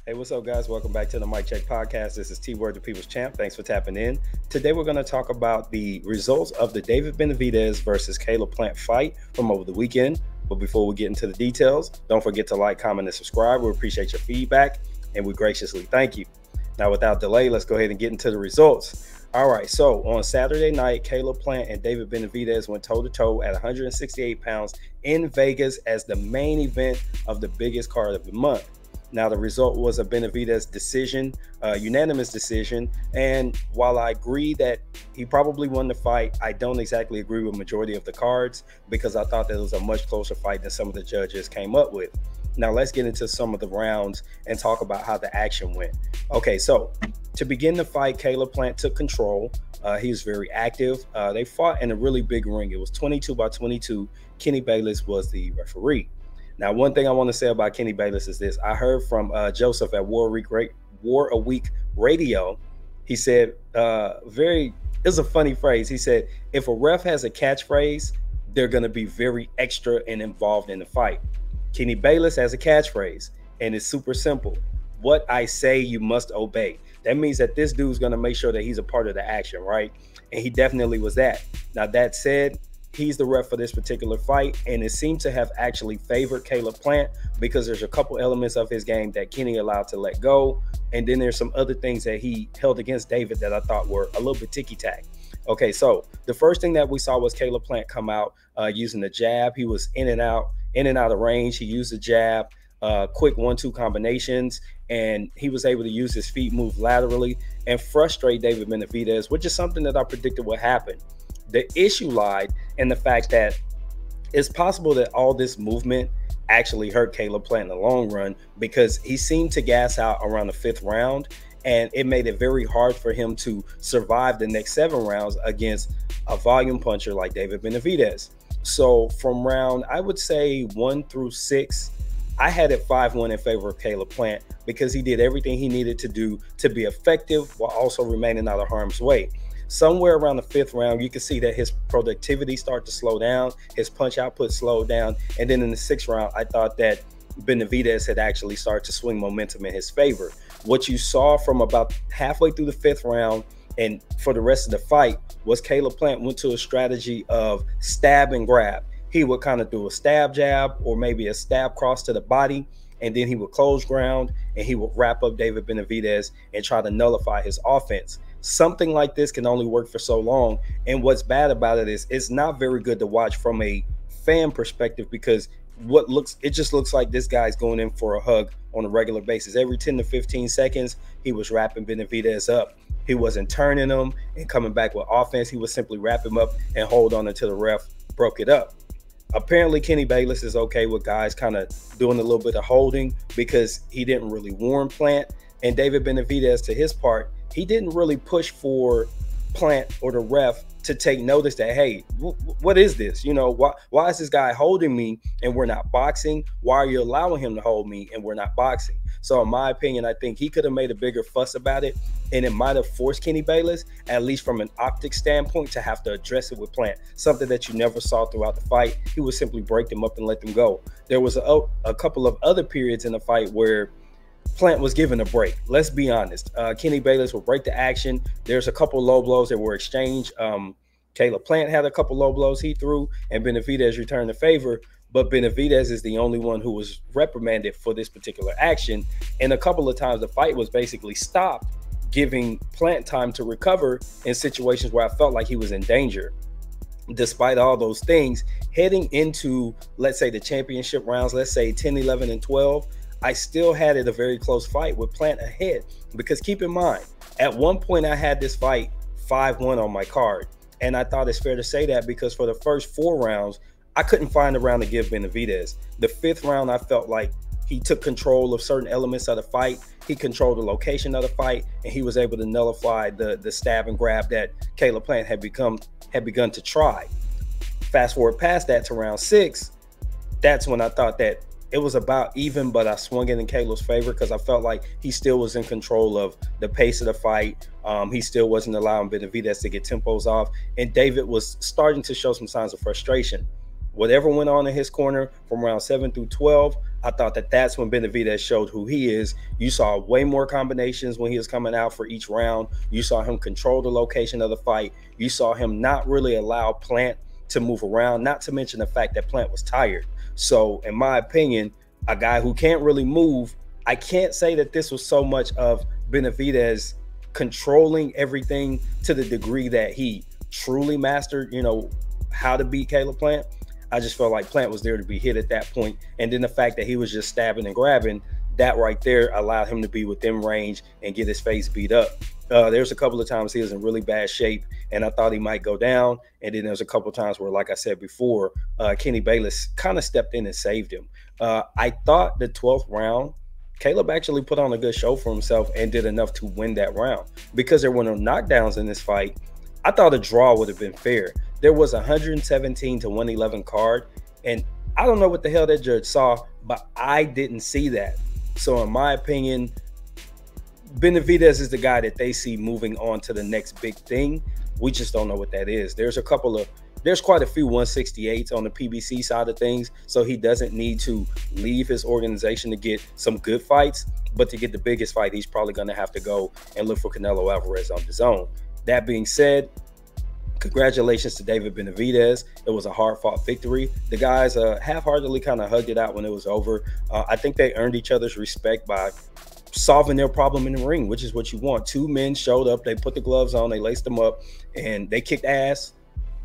Hey, what's up, guys? Welcome back to the Mic Check Podcast. This is T Word, the People's Champ. Thanks for tapping in. Today, we're going to talk about the results of the David Benavidez versus Caleb Plant fight from over the weekend. But before we get into the details, don't forget to like, comment, and subscribe. We appreciate your feedback, and we graciously thank you. Now, without delay, let's go ahead and get into the results. All right, so on Saturday night, Caleb Plant and David Benavidez went toe-to-toe at 168 pounds in Vegas as the main event of the biggest card of the month. Now, the result was a Benavidez decision, unanimous decision. And while I agree that he probably won the fight, I don't exactly agree with majority of the cards because I thought that it was a much closer fight than some of the judges came up with. Now, let's get into some of the rounds and talk about how the action went. Okay, so to begin the fight, Caleb Plant took control. He was very active. They fought in a really big ring. It was 22-22. Kenny Bayless was the referee. Now, one thing I want to say about Kenny Bayless is this. I heard from Joseph at War a Week Radio. He said, it was a funny phrase. He said, if a ref has a catchphrase, they're going to be very extra and involved in the fight. Kenny Bayless has a catchphrase, and it's super simple. What I say, you must obey. That means that this dude's going to make sure that he's a part of the action, right? And he definitely was that. Now, that said, he's the ref for this particular fight, and it seemed to have actually favored Caleb Plant because there's a couple elements of his game that Kenny allowed to let go, and then there's some other things that he held against David that I thought were a little bit ticky-tack. Okay, so the first thing that we saw was Caleb Plant come out using the jab. He was in and out of range. He used the jab, quick 1-2 combinations, and he was able to use his feet, move laterally, and frustrate David Benavidez, which is something that I predicted would happen. The issue lied in the fact that it's possible that all this movement actually hurt Caleb Plant in the long run because he seemed to gas out around the 5th round, and it made it very hard for him to survive the next 7 rounds against a volume puncher like David Benavidez. So from round, I would say 1 through 6, I had it 5-1 in favor of Caleb Plant because he did everything he needed to do to be effective while also remaining out of harm's way. Somewhere around the 5th round, you can see that his productivity started to slow down, his punch output slowed down, and then in the 6th round, I thought that Benavidez had actually started to swing momentum in his favor. What you saw from about halfway through the 5th round and for the rest of the fight was Caleb Plant went to a strategy of stab and grab. He would kind of do a stab jab or maybe a stab cross to the body, and then he would close ground and he would wrap up David Benavidez and try to nullify his offense. Something like this can only work for so long, and what's bad about it is it's not very good to watch from a fan perspective because it just looks like this guy's going in for a hug on a regular basis. Every 10 to 15 seconds, he was wrapping Benavidez up. He wasn't turning him and coming back with offense. He would simply wrap him up and hold on until the ref broke it up. Apparently, Kenny Bayless is okay with guys kind of doing a little bit of holding because he didn't really warn Plant. And David Benavidez, to his part, he didn't really push for Plant or the ref to take notice that, hey, what is this? You know, why is this guy holding me and we're not boxing? Why are you allowing him to hold me and we're not boxing? So in my opinion, I think he could have made a bigger fuss about it, and it might have forced Kenny Bayless, at least from an optic standpoint, to have to address it with Plant, something that you never saw throughout the fight. He would simply break them up and let them go. There was a couple of other periods in the fight where Plant was given a break. Let's be honest. Kenny Bayless will break the action. There's a couple low blows that were exchanged. Caleb Plant had a couple low blows he threw, and Benavidez returned the favor. But Benavidez is the only one who was reprimanded for this particular action. And a couple of times the fight was basically stopped, giving Plant time to recover in situations where I felt like he was in danger. Despite all those things, heading into, let's say, the championship rounds, let's say 10, 11, and 12, I still had it a very close fight with Plant ahead. Because keep in mind, at one point I had this fight 5-1 on my card. And I thought it's fair to say that because for the first 4 rounds, I couldn't find a round to give Benavidez. The 5th round, I felt like he took control of certain elements of the fight. He controlled the location of the fight, and he was able to nullify the stab and grab that Caleb Plant had begun to try. Fast forward past that to round 6, that's when I thought that it was about even, but I swung it in Caleb's favor because I felt like he still was in control of the pace of the fight. He still wasn't allowing Benavidez to get tempos off, and David was starting to show some signs of frustration. whatever went on in his corner from round 7 through 12, I thought that that's when Benavidez showed who he is. You saw way more combinations when he was coming out for each round. You saw him control the location of the fight. You saw him not really allow Plant to move around, not to mention the fact that Plant was tired. So in my opinion, a guy who can't really move, I can't say that this was so much of Benavidez controlling everything to the degree that he truly mastered, how to beat Caleb Plant. I just felt like Plant was there to be hit at that point. And then the fact that he was just stabbing and grabbing, that right there allowed him to be within range and get his face beat up. There's a couple of times he was in really bad shape, and I thought he might go down. And then there's a couple of times where, like I said before, Kenny Bayless kind of stepped in and saved him. I thought the 12th round, Caleb actually put on a good show for himself and did enough to win that round. Because there were no knockdowns in this fight, I thought a draw would have been fair. There was a 117 to 111 card, and I don't know what the hell that judge saw, but I didn't see that. So in my opinion, Benavidez is the guy that they see moving on to the next big thing. We just don't know what that is. There's quite a few 168s on the PBC side of things, so he doesn't need to leave his organization to get some good fights, but to get the biggest fight, he's probably going to have to go and look for Canelo Alvarez on his own. That being said, congratulations to David Benavidez. It was a hard-fought victory. The guys half-heartedly kind of hugged it out when it was over. I think they earned each other's respect by solving their problem in the ring, which is what you want. Two men showed up, they put the gloves on, they laced them up, and they kicked ass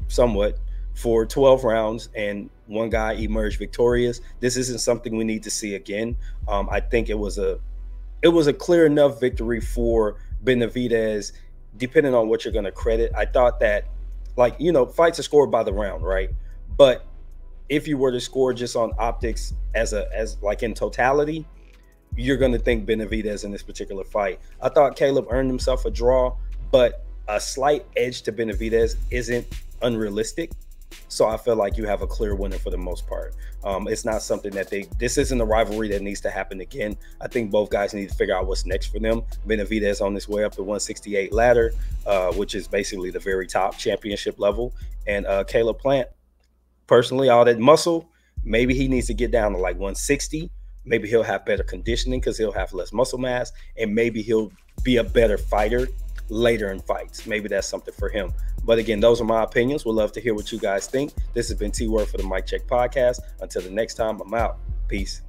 somewhat for 12 rounds, and one guy emerged victorious. This isn't something we need to see again. I think it was a clear enough victory for Benavidez, depending on what you're going to credit. I thought that, fights are scored by the round, right? But if you were to score just on optics as in totality, you're going to think Benavidez in this particular fight. I thought Caleb earned himself a draw, but a slight edge to Benavidez isn't unrealistic. So I feel like you have a clear winner for the most part. It's not something that this isn't a rivalry that needs to happen again. I think both guys need to figure out what's next for them. Benavidez on his way up the 168 ladder, which is basically the very top championship level. And Caleb Plant, personally, all that muscle, maybe he needs to get down to like 160. Maybe he'll have better conditioning because he'll have less muscle mass, and maybe he'll be a better fighter later in fights. Maybe that's something for him. But again, those are my opinions. We'd love to hear what you guys think. This has been T-Word for the Mic Check Podcast. Until the next time, I'm out. Peace.